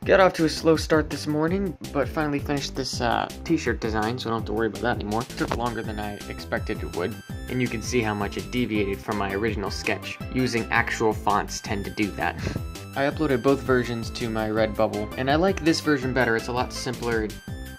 Got off to a slow start this morning, but finally finished this t-shirt design, so I don't have to worry about that anymore. It took longer than I expected it would, and you can see how much it deviated from my original sketch. Using actual fonts tend to do that. I uploaded both versions to my Redbubble, and I like this version better. It's a lot simpler,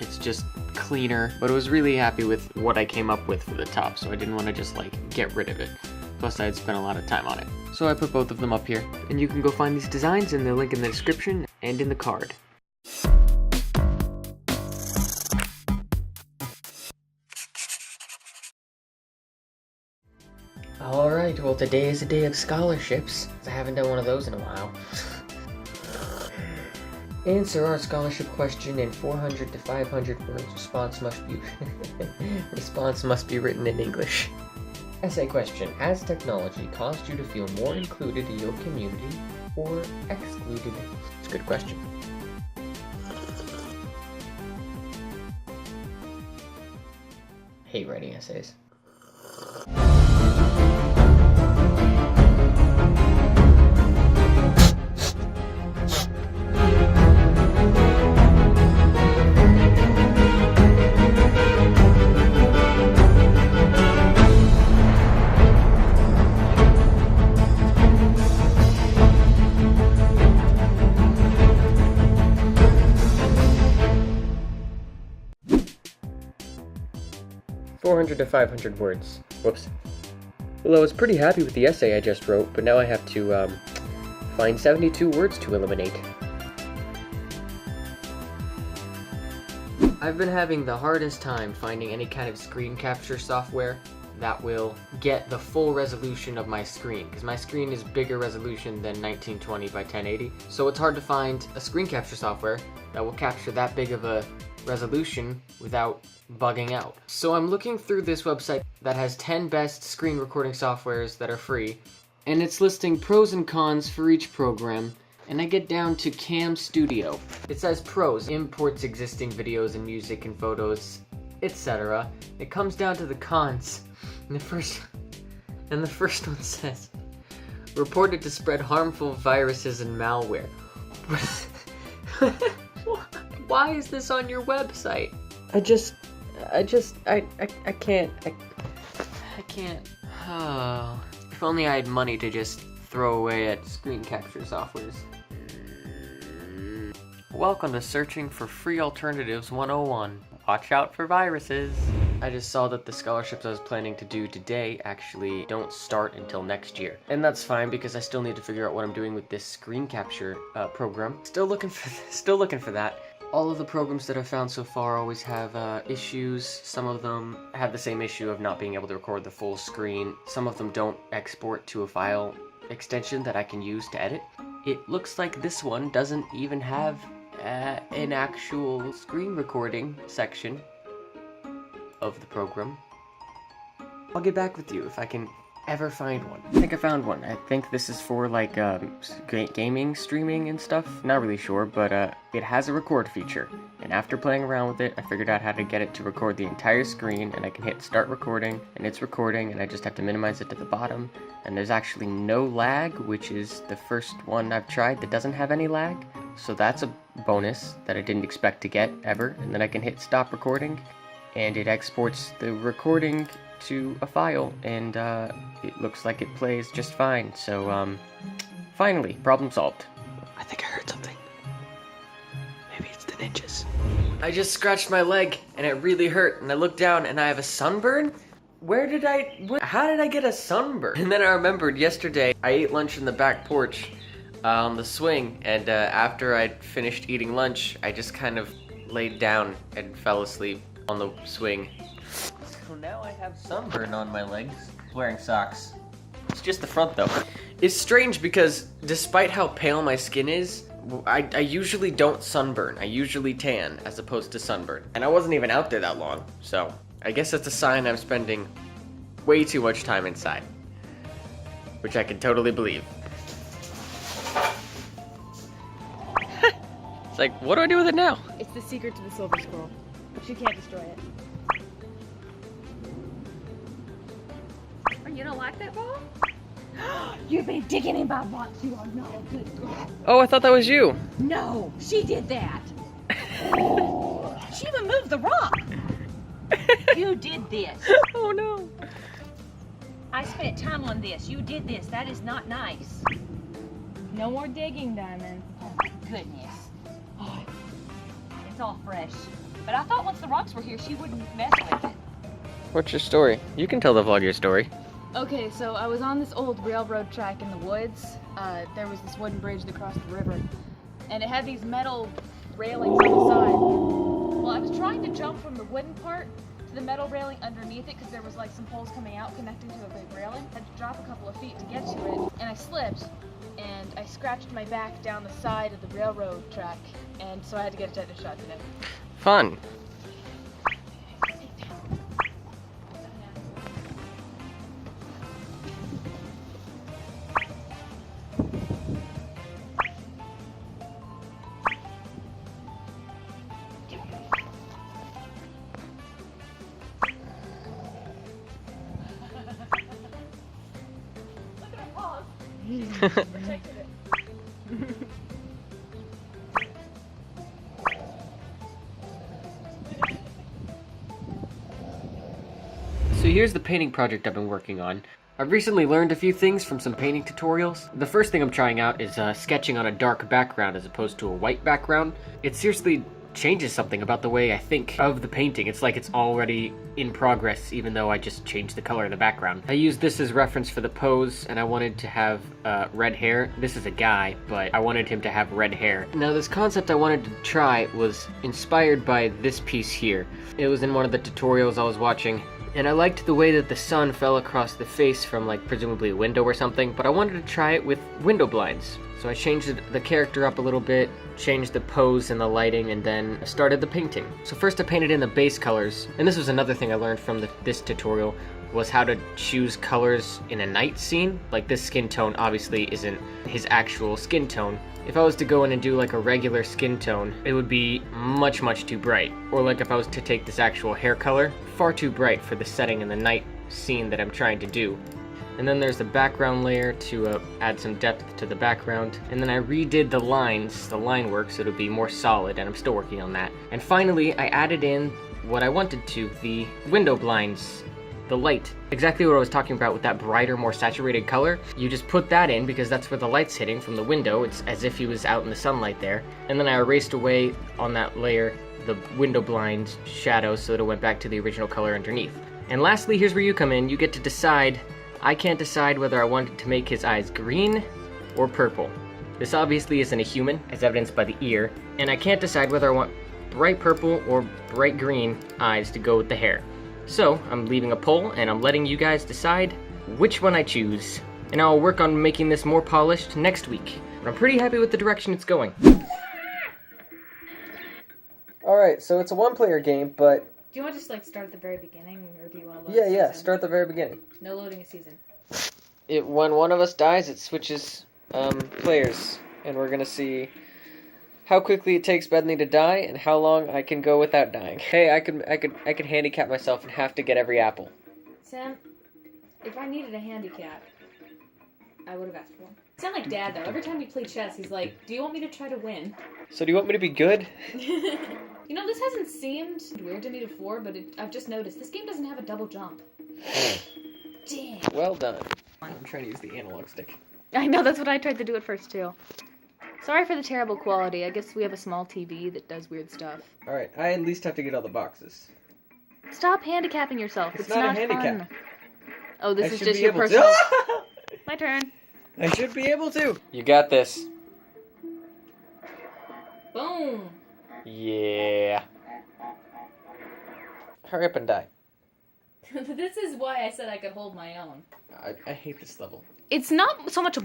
it's just cleaner, but I was really happy with what I came up with for the top, so I didn't want to just like get rid of it. Plus I had spent a lot of time on it. So I put both of them up here, and you can go find these designs in the link in the description and in the card. Alright, well today is a day of scholarships. I haven't done one of those in a while. Answer our scholarship question in 400 to 500 words. Response must be written in English. Essay question. Has technology caused you to feel more included in your community or excluded? It's a good question. Hate writing essays. To 500 words. Whoops. Well, I was pretty happy with the essay I just wrote, but now I have to find 72 words to eliminate. I've been having the hardest time finding any kind of screen capture software that will get the full resolution of my screen, because my screen is bigger resolution than 1920 by 1080, so it's hard to find a screen capture software that will capture that big of a resolution without bugging out. So I'm looking through this website that has 10 best screen recording softwares that are free, and it's listing pros and cons for each program, and I get down to Cam Studio. It says pros, imports existing videos and music and photos, etc. It comes down to the cons, and the first one says, reported to spread harmful viruses and malware. Why is this on your website? I can't. Oh. If only I had money to just throw away at screen capture softwares. Welcome to Searching for Free Alternatives 101. Watch out for viruses. I just saw that the scholarships I was planning to do today actually don't start until next year. And that's fine because I still need to figure out what I'm doing with this screen capture program. Still looking for that. All of the programs that I've found so far always have issues. Some of them have the same issue of not being able to record the full screen. Some of them don't export to a file extension that I can use to edit. It looks like this one doesn't even have an actual screen recording section of the program. I'll get back with you if I can ever find one. I think I found one. I think this is for like gaming, streaming and stuff. Not really sure, but it has a record feature. And after playing around with it, I figured out how to get it to record the entire screen, and I can hit start recording, and it's recording, and I just have to minimize it to the bottom. And there's actually no lag, which is the first one I've tried that doesn't have any lag. So that's a bonus that I didn't expect to get ever. And then I can hit stop recording, and it exports the recording to a file, and it looks like it plays just fine. So finally, problem solved. I think I heard something. Maybe it's the ninjas. I just scratched my leg and it really hurt, and I looked down and I have a sunburn? How did I get a sunburn? And then I remembered yesterday I ate lunch in the back porch on the swing, and after I'd finished eating lunch, I just kind of laid down and fell asleep on the swing. So now I have sunburn on my legs. Wearing socks. It's just the front though. It's strange because despite how pale my skin is, I usually don't sunburn. I usually tan as opposed to sunburn. And I wasn't even out there that long, so I guess that's a sign I'm spending way too much time inside. Which I can totally believe. It's like, what do I do with it now? It's the secret to the silver squirrel. She can't destroy it. Oh, you don't like that ball? You've been digging in my rocks. You are not a good girl. Oh, I thought that was you. No, she did that. She even moved the rock. You did this. Oh no. I spent time on this. You did this. That is not nice. No more digging, Diamond. Oh my goodness. Oh, it's all fresh. But I thought once the rocks were here, she wouldn't mess with it. What's your story? You can tell the vlog your story. Okay, so I was on this old railroad track in the woods. There was this wooden bridge that crossed the river, and it had these metal railings on the side. Well, I was trying to jump from the wooden part to the metal railing underneath it because there was like some poles coming out connecting to a big railing. I had to drop a couple of feet to get to it, and I slipped, and I scratched my back down the side of the railroad track, and so I had to get a tetanus shot today. Fun. Protected it. So here's the painting project I've been working on. I've recently learned a few things from some painting tutorials. The first thing I'm trying out is sketching on a dark background as opposed to a white background. It seriously changes something about the way I think of the painting. It's like it's already in progress even though I just changed the color of the background. I used this as reference for the pose, and I wanted to have red hair. This is a guy, but I wanted him to have red hair. Now this concept I wanted to try was inspired by this piece here. It was in one of the tutorials I was watching, and I liked the way that the sun fell across the face from like presumably a window or something, but I wanted to try it with window blinds. So I changed the character up a little bit, changed the pose and the lighting, and then started the painting. So first I painted in the base colors, and this was another thing I learned from this tutorial, was how to choose colors in a night scene. Like this skin tone obviously isn't his actual skin tone. If I was to go in and do like a regular skin tone, it would be much, much too bright. Or like if I was to take this actual hair color, far too bright for the setting in the night scene that I'm trying to do. And then there's the background layer to add some depth to the background. And then I redid the lines, the line work, so it'll be more solid, and I'm still working on that. And finally, I added in what I wanted to, the window blinds, the light. Exactly what I was talking about with that brighter, more saturated color. You just put that in because that's where the light's hitting from the window. It's as if he was out in the sunlight there. And then I erased away on that layer the window blind shadows so that it went back to the original color underneath. And lastly, here's where you come in. You get to decide. I can't decide whether I wanted to make his eyes green or purple. This obviously isn't a human, as evidenced by the ear, and I can't decide whether I want bright purple or bright green eyes to go with the hair. So, I'm leaving a poll, and I'm letting you guys decide which one I choose. And I'll work on making this more polished next week. But I'm pretty happy with the direction it's going. Alright, so it's a one-player game, but... Do you want to just like start at the very beginning, or do you want to load a season? Start at the very beginning. No loading a season. When one of us dies, it switches players, and we're gonna see how quickly it takes Bethany to die and how long I can go without dying. Hey, I could handicap myself and have to get every apple. Sam, if I needed a handicap, I would have asked for one. You sound like Dad though. Every time we play chess, he's like, "Do you want me to try to win?" So do you want me to be good? You know, this hasn't seemed weird to me before, but I've just noticed this game doesn't have a double jump. Damn. Well done. I'm trying to use the analog stick. I know, that's what I tried to do at first too. Sorry for the terrible quality. I guess we have a small TV that does weird stuff. Alright, I at least have to get all the boxes. Stop handicapping yourself. It's not a not handicap. fun. Oh, this I is should just be your able personal... to. My turn. I should be able to. You got this. Boom. Yeah. Hurry up and die. This is why I said I could hold my own. I hate this level. It's not so much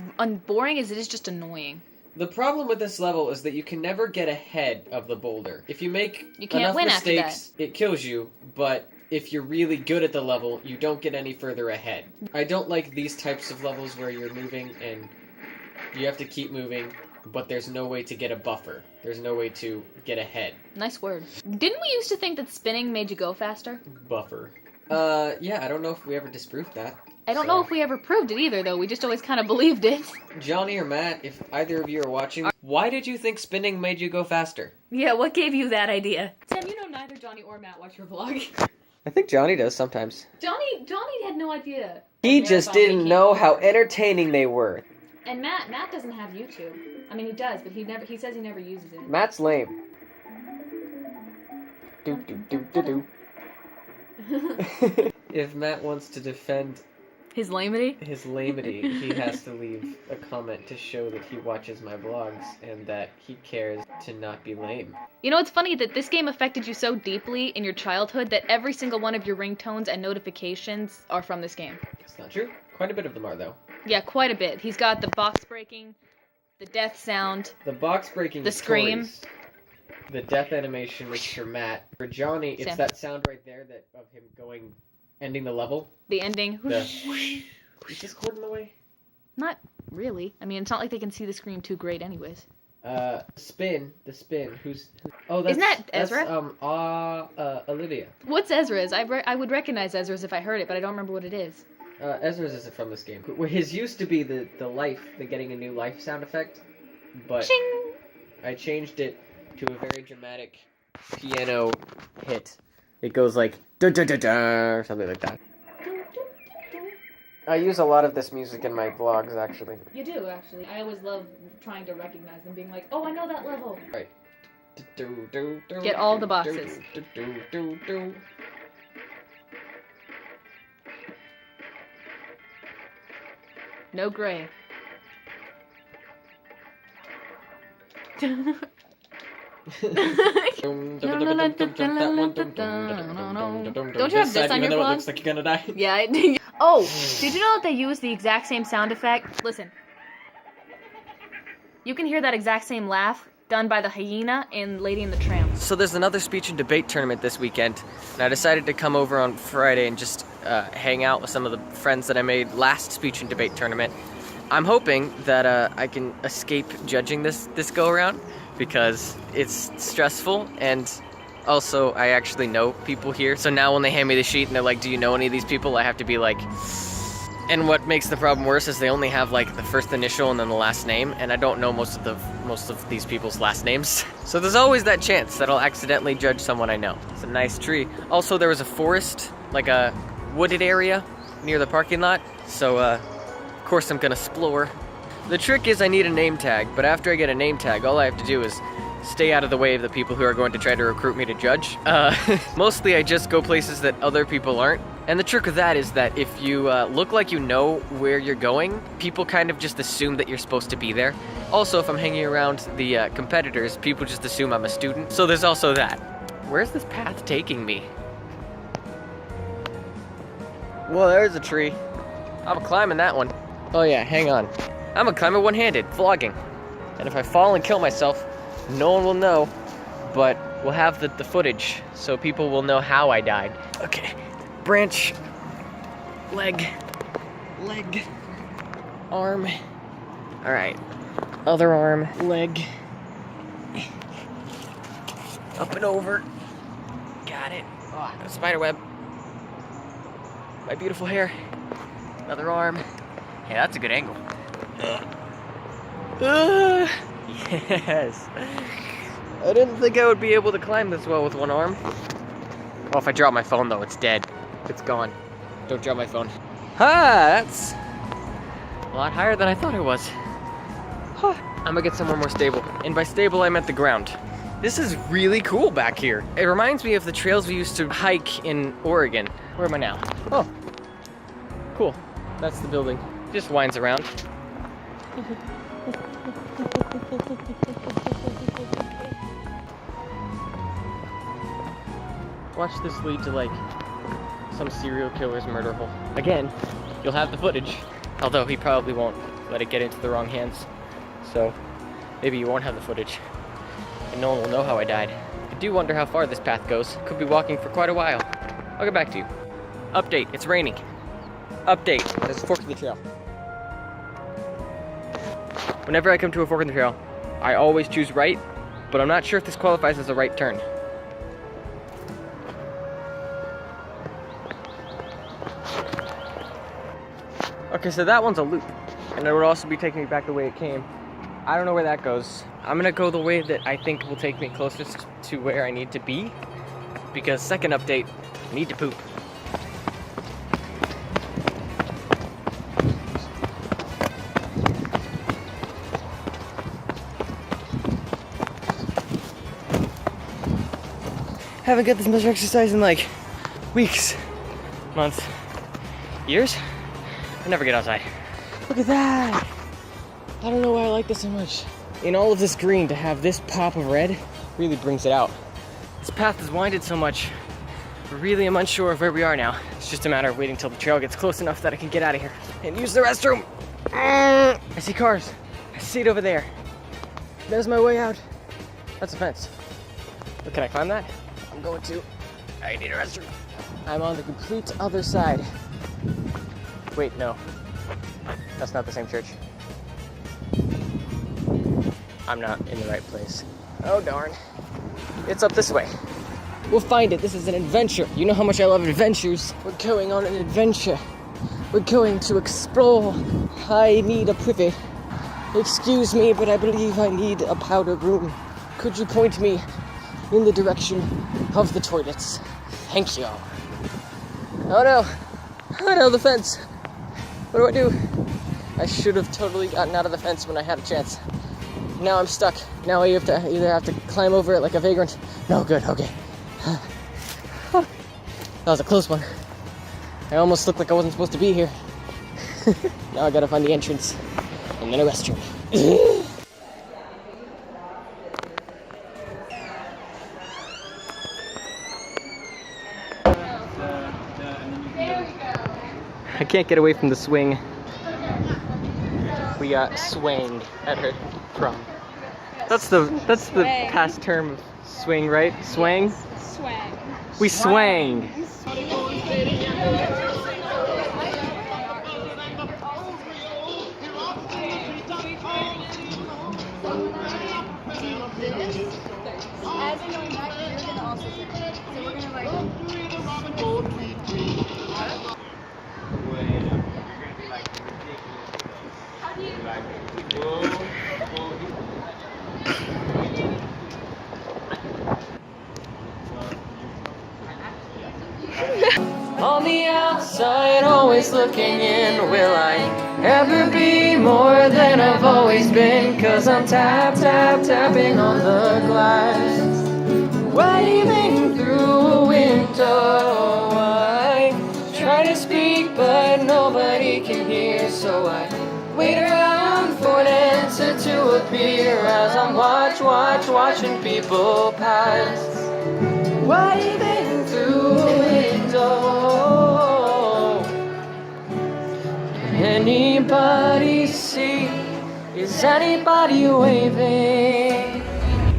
boring as it is just annoying. The problem with this level is that you can never get ahead of the boulder. If you make enough win after mistakes, it kills you, but if you're really good at the level, you don't get any further ahead. I don't like these types of levels where you're moving and you have to keep moving, but there's no way to get a buffer. There's no way to get ahead. Nice word. Didn't we used to think that spinning made you go faster? Buffer. Yeah, I don't know if we ever disproved that. I don't know if we ever proved it either, though. We just always kind of believed it. Johnny or Matt, if either of you are watching, why did you think spinning made you go faster? Yeah, what gave you that idea? Sam, you know neither Johnny or Matt watch your vlog. I think Johnny does sometimes. Johnny had no idea. He just didn't know how entertaining they were. And Matt doesn't have YouTube. I mean, he does, but he says he never uses it. Matt's lame. Do do do do do. If Matt wants to defend his lamity, he has to leave a comment to show that he watches my vlogs and that he cares to not be lame. You know, it's funny that this game affected you so deeply in your childhood that every single one of your ringtones and notifications are from this game. It's not true. Quite a bit of them are, though. Yeah, quite a bit. He's got the box breaking, the death sound, the box breaking, the scream. Toys. The death animation was for Matt. For Johnny, it's that sound right there that of him ending the level. The ending. Is this cord in the way? Not really. I mean, it's not like they can see the screen too great anyways. The spin. Oh, isn't that Ezra? That's, Olivia. What's Ezra's? I would recognize Ezra's if I heard it, but I don't remember what it is. Ezra's isn't from this game. His used to be the getting a new life sound effect, but Ching! I changed it to a very dramatic piano hit. It goes like da da da da or something like that. I use a lot of this music in my vlogs, actually. You do, actually. I always love trying to recognize them, being like, oh, I know that level. Right. Get all the boxes. No gray. Don't Don't you have this on your vlog? Looks like you're gonna die. Yeah. Oh, did you know that they use the exact same sound effect? Listen. You can hear that exact same laugh done by the hyena in Lady and the Tramp. So there's another speech and debate tournament this weekend, and I decided to come over on Friday and just hang out with some of the friends that I made last speech and debate tournament. I'm hoping that I can escape judging this go around, because it's stressful, and also I actually know people here. So now when they hand me the sheet and they're like, do you know any of these people? I have to be like, and what makes the problem worse is they only have like the first initial and then the last name, and I don't know most of these people's last names. So there's always that chance that I'll accidentally judge someone I know. It's a nice tree. Also, there was a forest, like a wooded area near the parking lot, so of course I'm gonna explore. The trick is I need a name tag, but after I get a name tag, all I have to do is stay out of the way of the people who are going to try to recruit me to judge. Mostly I just go places that other people aren't. And the trick of that is that if you look like you know where you're going, people kind of just assume that you're supposed to be there. Also, if I'm hanging around the competitors, people just assume I'm a student. So there's also that. Where's this path taking me? Well, there's a tree. I'm climbing that one. Oh yeah, hang on. I'm gonna climb it one-handed, vlogging. And if I fall and kill myself, no one will know, but we'll have the footage, so people will know how I died. Okay, branch, leg, arm. All right, other arm, leg, up and over. Got it. Oh, spider web. My beautiful hair. Another arm. Hey, that's a good angle. Yes. I didn't think I would be able to climb this well with one arm. Well, if I drop my phone, though, it's dead. It's gone. Don't drop my phone. That's a lot higher than I thought it was. I'm gonna get somewhere more stable. And by stable, I meant the ground. This is really cool back here. It reminds me of the trails we used to hike in Oregon. Where am I now? Oh, cool. That's the building. Just winds around. Watch this lead to like some serial killer's murder hole. Again, you'll have the footage, although he probably won't let it get into the wrong hands. So maybe you won't have the footage, and no one will know how I died. I do wonder how far this path goes. Could be walking for quite a while. I'll get back to you. Update, it's raining. Update, there's a fork in the trail. Whenever I come to a fork in the trail, I always choose right, but I'm not sure if this qualifies as a right turn. Okay, so that one's a loop, and it would also be taking me back the way it came. I don't know where that goes. I'm gonna go the way that I think will take me closest to where I need to be, because second update, I need to poop. Haven't got this much exercise in like weeks, months, years. I never get outside. Look at that! I don't know why I like this so much. In all of this green, to have this pop of red really brings it out. This path is winded so much. I really am unsure of where we are now. It's just a matter of waiting till the trail gets close enough that I can get out of here and use the restroom. I see cars. I see it over there. There's my way out. That's a fence. But can I climb that? I'm going to. I need a restroom. I'm on the complete other side. Wait, no. That's not the same church. I'm not in the right place. Oh darn. It's up this way. We'll find it. This is an adventure. You know how much I love adventures. We're going on an adventure. We're going to explore. I need a privet. Excuse me, but I believe I need a powder room. Could you point me in the direction of the toilets? Thank you. Oh no. Oh no, the fence. What do I do? I should have totally gotten out of the fence when I had a chance. Now I'm stuck. Now I either have to climb over it like a vagrant. No, good, okay. That was a close one. I almost looked like I wasn't supposed to be here. Now I gotta find the entrance and then a restroom. I can't get away from the swing. We got swanged at her prom. That's the past term of swing, right? Swang? Yes. Swang. We swang. As I'm going back, you're gonna also swing. So we're gonna like. On the outside, always looking in. Will I ever be more than I've always been? 'Cause I'm tapping on the glass, waving through a window. I try to speak, but nobody can hear, so I wait around for an answer to appear as I'm watching people pass, waving through a window. Anybody see? Is anybody waving?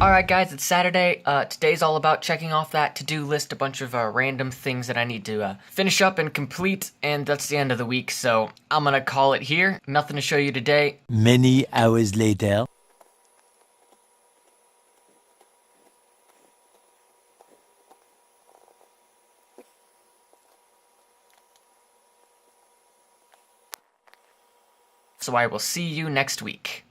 Alright guys, it's Saturday. Today's all about checking off that to-do list, a bunch of random things that I need to finish up and complete, and that's the end of the week, so I'm gonna call it here. Nothing to show you today. Many hours later. So I will see you next week.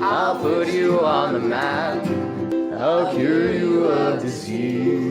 I'll put you on the map. I'll cure you of disease.